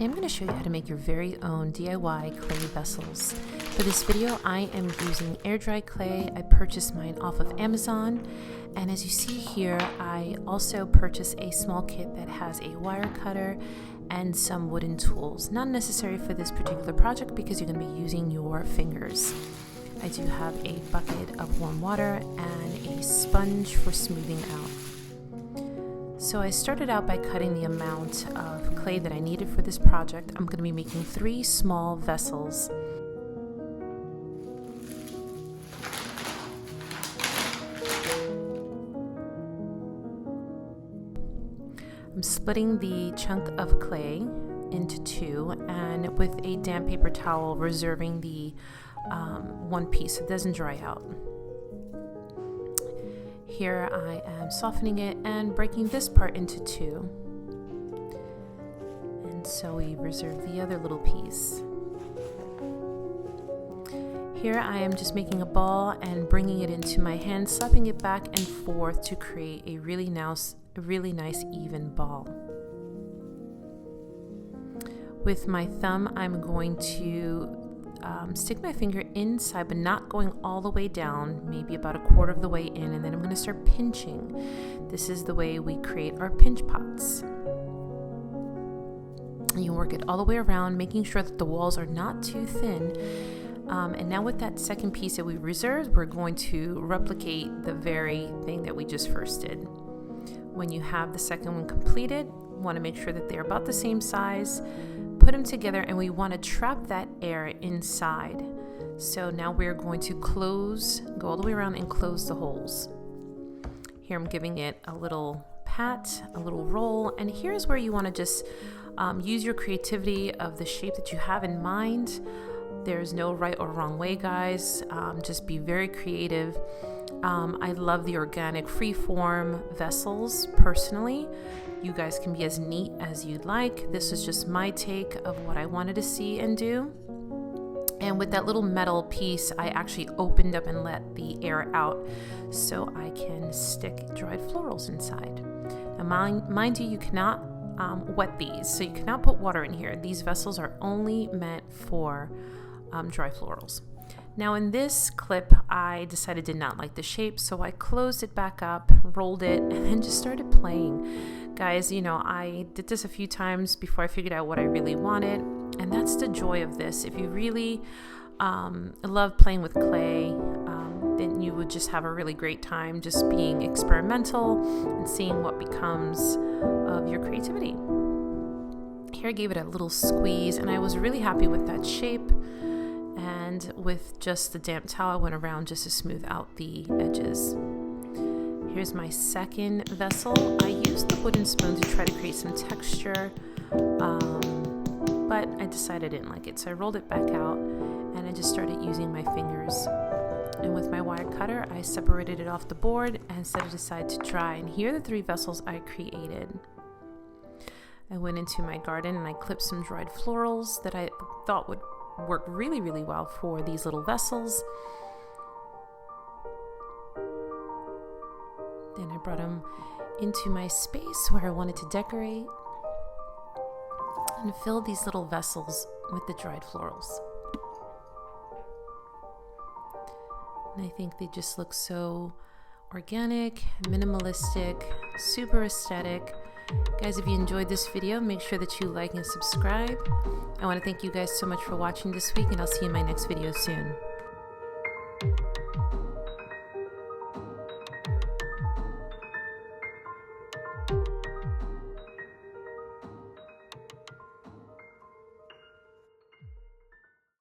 Today I'm going to show you how to make your very own DIY clay vessels. For this video I am using air dry clay. I purchased mine off of Amazon, and as you see here I also purchased a small kit that has a wire cutter and some wooden tools. Not necessary for this particular project because you're going to be using your fingers. I do have a bucket of warm water and a sponge for smoothing out. So I started out by cutting the amount of clay that I needed for this project. I'm going to be making 3 small vessels. I'm splitting the chunk of clay into 2 and with a damp paper towel reserving the one piece so it doesn't dry out. Here I am softening it and breaking this part into 2. And so we reserve the other little piece. Here I am just making a ball and bringing it into my hand, slapping it back and forth to create a really nice even ball. With my thumb I'm going to stick my finger inside, but not going all the way down, maybe about 1/4 of the way in, and then I'm going to start pinching. This is the way we create our pinch pots. And you work it all the way around, making sure that the walls are not too thin. And now with that second piece that we reserved, we're going to replicate the very thing that we just first did. When you have the second one completed, you want to make sure that they're about the same size. Put them together, and we want to trap that air inside. So now we're going to go all the way around and close the holes. Here I'm giving it a little pat, a little roll, and here's where you want to just use your creativity of the shape that you have in mind. There's no right or wrong way, guys. Just be very creative. I love the organic freeform vessels personally. You guys can be as neat as you'd like. This is just my take of what I wanted to see and do. And with that little metal piece, I actually opened up and let the air out so I can stick dried florals inside. Now mind you, you cannot wet these, so you cannot put water in here. These vessels are only meant for dry florals. Now in this clip, I decided did not like the shape, so I closed it back up, rolled it, and then just started playing. Guys, you know, I did this a few times before I figured out what I really wanted, and that's the joy of this. If you really love playing with clay, then you would just have a really great time just being experimental and seeing what becomes of your creativity. Here I gave it a little squeeze, and I was really happy with that shape. And with just the damp towel, I went around just to smooth out the edges. Here's my second vessel. I used the wooden spoon to try to create some texture, but I decided I didn't like it. So I rolled it back out and I just started using my fingers. And with my wire cutter, I separated it off the board and set it aside to dry. And here are the 3 vessels I created. I went into my garden and I clipped some dried florals that I thought would work really well for these little vessels. Then I brought them into my space where I wanted to decorate and fill these little vessels with the dried florals. And I think they just look so organic, minimalistic, super aesthetic. Guys, if you enjoyed this video, make sure that you like and subscribe. I want to thank you guys so much for watching this week, and I'll see you in my next video soon.